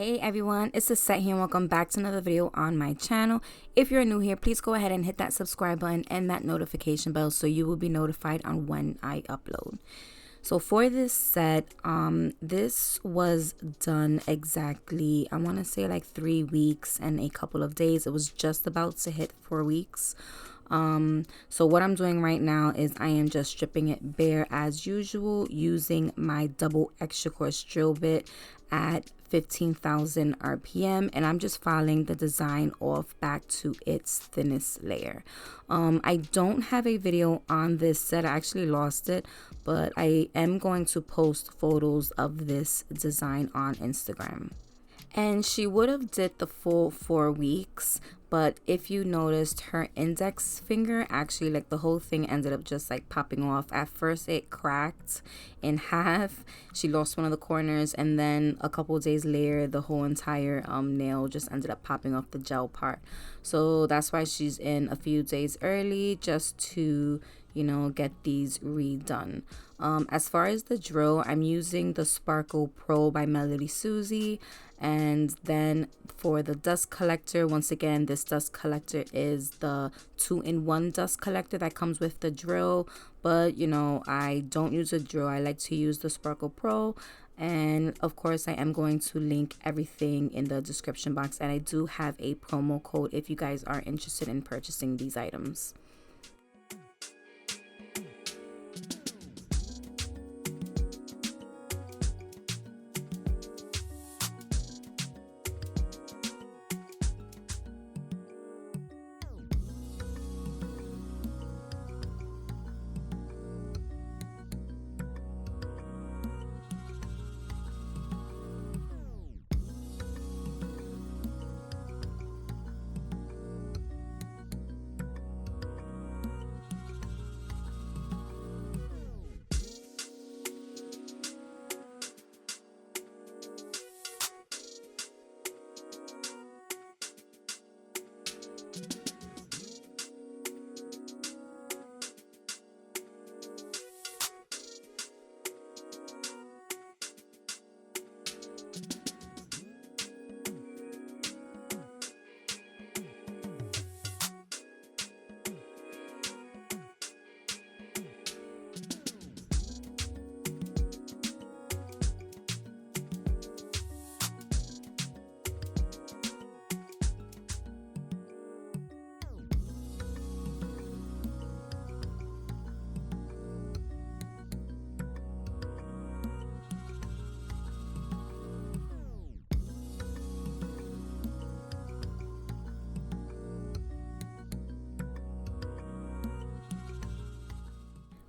Hey everyone, it's Lissette here and welcome back to another video on my channel. If you're new here, please go ahead and hit that subscribe button and that notification bell so you will be notified on when I upload. So for this set, this was done exactly, I want to say like 3 weeks and a couple of days. It was just about to hit 4 weeks. So what I'm doing right now is I am just stripping it bare as usual using my double extra coarse drill bit at 15,000 RPM, and I'm just filing the design off back to its thinnest layer. I don't have a video on this set. I actually lost it, but I am going to post photos of this design on Instagram. And she would have did the full 4 weeks, but if you noticed, her index finger actually, like, the whole thing ended up just like popping off. At first it cracked in half, she lost one of the corners, and then a couple of days later the whole entire nail just ended up popping off the gel part. So that's why she's in a few days early, just to, you know, get these redone. As far as the drill, I'm using the Sparkle Pro by MelodySusie. And then for the dust collector, once again, this dust collector is the 2-in-1 dust collector that comes with the drill. But, you know, I don't use a drill. I like to use the Sparkle Pro. And of course, I am going to link everything in the description box. And I do have a promo code if you guys are interested in purchasing these items.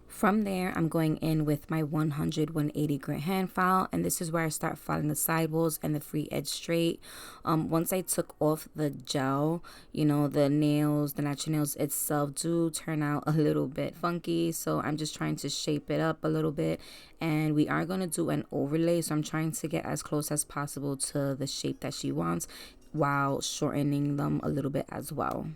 From there, I'm going in with my 180 grit hand file, and this is where I start filing the sidewalls and the free edge straight. Once I took off the gel, you know, the nails, the natural nails itself do turn out a little bit funky, so I'm just trying to shape it up a little bit. And we are going to do an overlay, so I'm trying to get as close as possible to the shape that she wants while shortening them a little bit as well.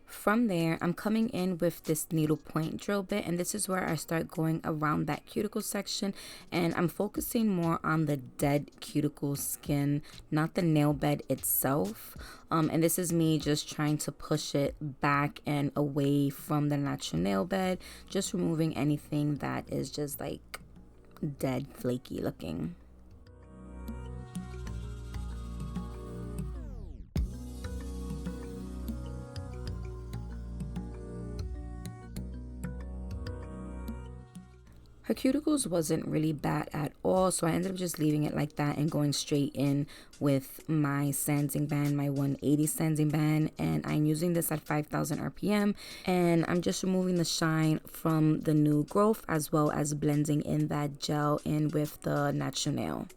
From there, I'm coming in with this needle point drill bit, and this is where I start going around that cuticle section, and I'm focusing more on the dead cuticle skin, not the nail bed itself. And this is me just trying to push it back and away from the natural nail bed, just removing anything that is just like dead, flaky looking. Her cuticles wasn't really bad at all, so I ended up just leaving it like that and going straight in with my sanding band, my 180 sanding band, and I'm using this at 5,000 RPM, and I'm just removing the shine from the new growth as well as blending in that gel in with the natural nail.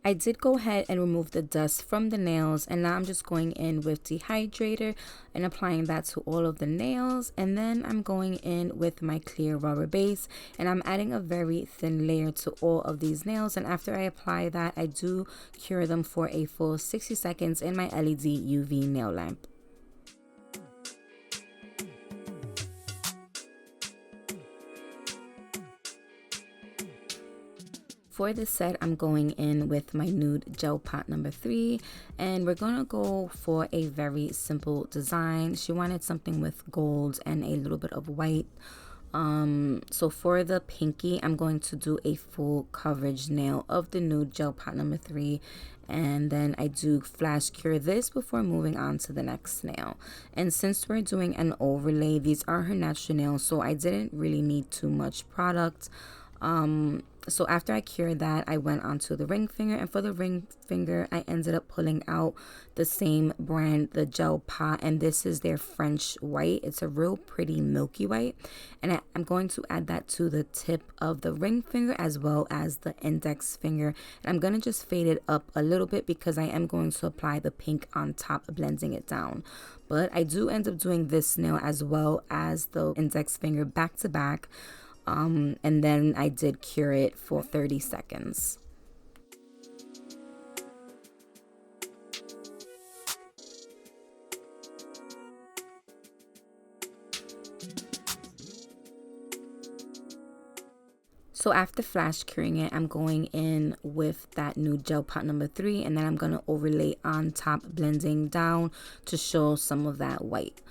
I did go ahead and remove the dust from the nails, and now I'm just going in with dehydrator and applying that to all of the nails. And then I'm going in with my clear rubber base, and I'm adding a very thin layer to all of these nails. And after I apply that, I do cure them for a full 60 seconds in my LED UV nail lamp. For this set, I'm going in with my Nude Gelpot number 3, and we're going to go for a very simple design. She wanted something with gold and a little bit of white. So for the pinky, I'm going to do a full coverage nail of the Nude Gelpot number 3, and then I do flash cure this before moving on to the next nail. And since we're doing an overlay, these are her natural nails, so I didn't really need too much product. So after I cured that, I went onto the ring finger, and for the ring finger, I ended up pulling out the same brand, the Gelpot, and this is their French white. It's a real pretty milky white, and I'm going to add that to the tip of the ring finger as well as the index finger. And I'm going to just fade it up a little bit because I am going to apply the pink on top, blending it down. But I do end up doing this nail as well as the index finger back to back. And then I did cure it for 30 seconds. So after flash curing it, I'm going in with that Nude Gelpot number 3, and then I'm going to overlay on top, blending down to show some of that white.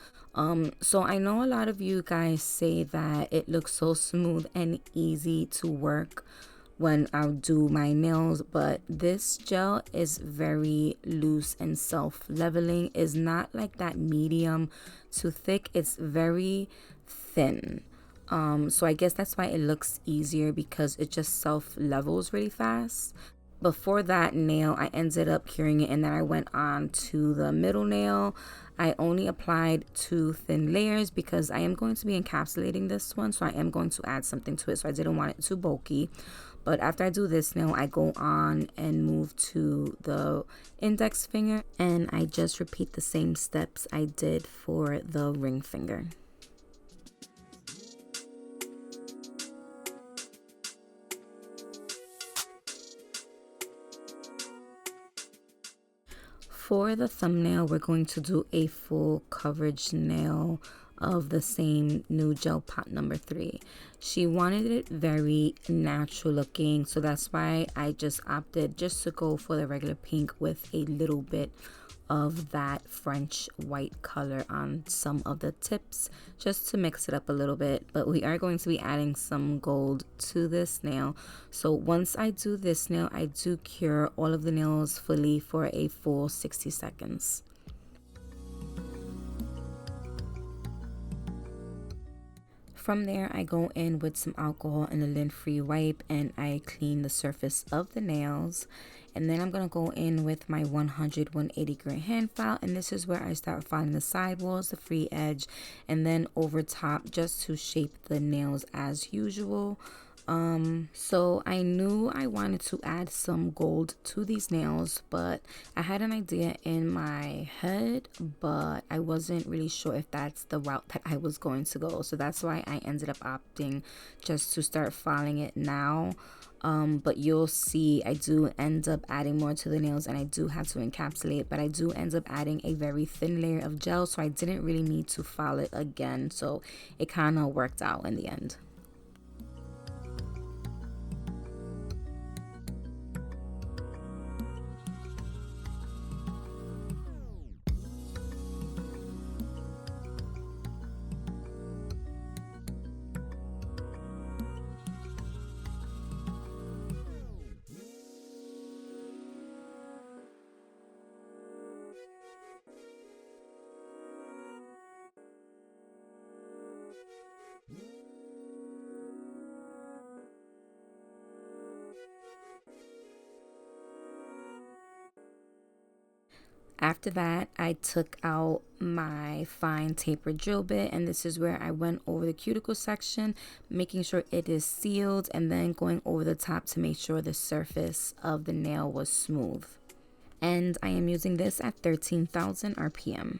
So I know a lot of you guys say that it looks so smooth and easy to work when I do my nails, but this gel is very loose and self-leveling. It's not like that medium to thick, it's very thin. So I guess that's why it looks easier, because it just self-levels really fast. Before that nail, I ended up curing it, and then I went on to the middle nail. I only applied 2 thin layers because I am going to be encapsulating this one, so I am going to add something to it, so I didn't want it too bulky. But after I do this nail, I go on and move to the index finger, and I just repeat the same steps I did for the ring finger. For the thumbnail, we're going to do a full coverage nail of the same Nude Gelpot number 3. She wanted it very natural looking, so that's why I just opted just to go for the regular pink with a little bit of that French white color on some of the tips, just to mix it up a little bit. But we are going to be adding some gold to this nail. So once I do this nail, I do cure all of the nails fully for a full 60 seconds. From there, I go in with some alcohol and a lint-free wipe, and I clean the surface of the nails. And then I'm going to go in with my 180 grit hand file, and this is where I start filing the sidewalls, the free edge, and then over top, just to shape the nails as usual. So I knew I wanted to add some gold to these nails, but I had an idea in my head, but I wasn't really sure if that's the route that I was going to go. So that's why I ended up opting just to start filing it now. But you'll see I do end up adding more to the nails, and I do have to encapsulate, but I do end up adding a very thin layer of gel, so I didn't really need to file it again. So it kind of worked out in the end. After that, I took out my fine tapered drill bit, and this is where I went over the cuticle section, making sure it is sealed, and then going over the top to make sure the surface of the nail was smooth. And I am using this at 13,000 RPM.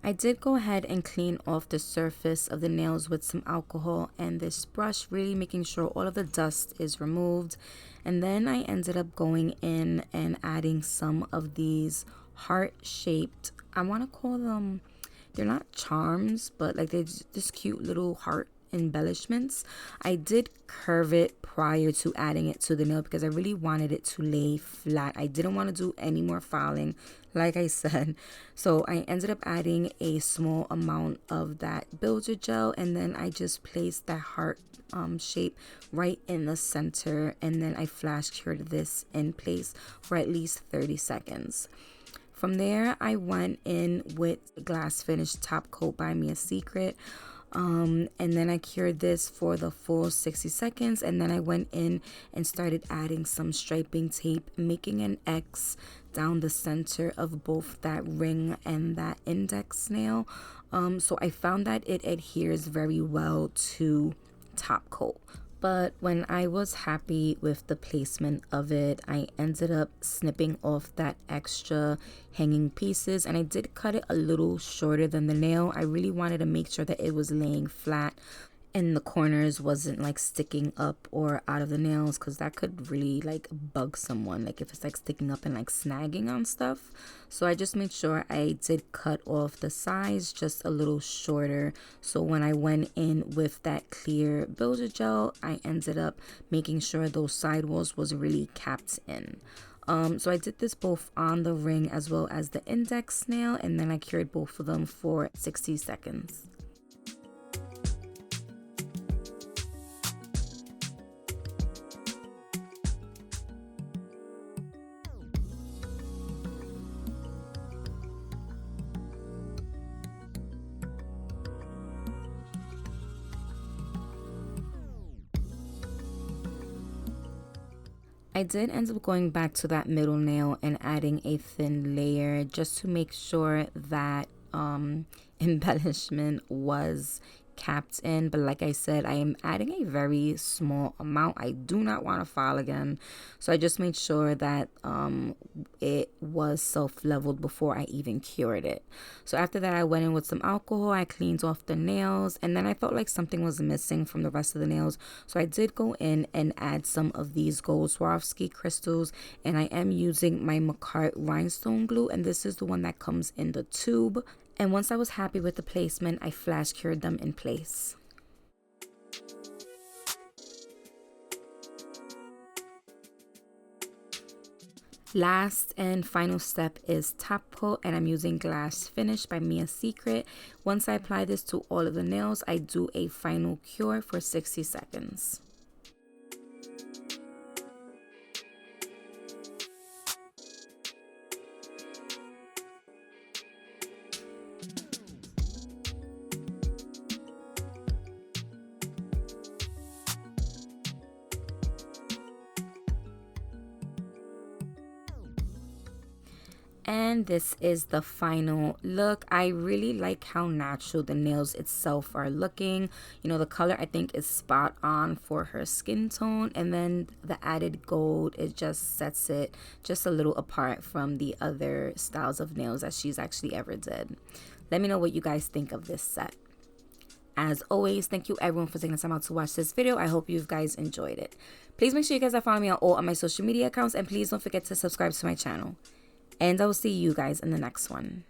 I did go ahead and clean off the surface of the nails with some alcohol and this brush, really making sure all of the dust is removed. And then I ended up going in and adding some of these heart-shaped, I want to call them, they're not charms, but like they're just cute little heart embellishments. I did curve it prior to adding it to the nail because I really wanted it to lay flat. I didn't want to do any more filing, like I said. So I ended up adding a small amount of that builder gel, and then I just placed that heart shape right in the center, and then I flash cured this in place for at least 30 seconds. From there, I went in with Glass Finish Top Coat by Mia Secret. And then I cured this for the full 60 seconds, and then I went in and started adding some striping tape, making an X down the center of both that ring and that index nail. So I found that it adheres very well to top coat. But when I was happy with the placement of it, I ended up snipping off that extra hanging pieces, and I did cut it a little shorter than the nail. I really wanted to make sure that it was laying flat and the corners wasn't like sticking up or out of the nails, because that could really like bug someone, like if it's like sticking up and like snagging on stuff. So I just made sure I did cut off the sides just a little shorter, so when I went in with that clear builder gel, I ended up making sure those sidewalls was really capped in. So I did this both on the ring as well as the index nail, and then I cured both of them for 60 seconds. I did end up going back to that middle nail and adding a thin layer just to make sure that embellishment was capped in. But like I said, I am adding a very small amount. I do not want to file again, so I just made sure that it was self-leveled before I even cured it. So after that, I went in with some alcohol, I cleaned off the nails, and then I felt like something was missing from the rest of the nails, so I did go in and add some of these gold Swarovski crystals, and I am using my MAKARTT rhinestone glue, and this is the one that comes in the tube. And once I was happy with the placement, I flash cured them in place. Last and final step is top coat, and I'm using Glass Finish by Mia Secret. Once I apply this to all of the nails, I do a final cure for 60 seconds. And this is the final look. I really like how natural the nails itself are looking. You know, the color I think is spot on for her skin tone, and then the added gold, it just sets it just a little apart from the other styles of nails that she's actually ever did. Let me know what you guys think of this set. As always, thank you everyone for taking the time out to watch this video. I hope you guys enjoyed it. Please make sure you guys are following me on all of my social media accounts, and please don't forget to subscribe to my channel. And I will see you guys in the next one.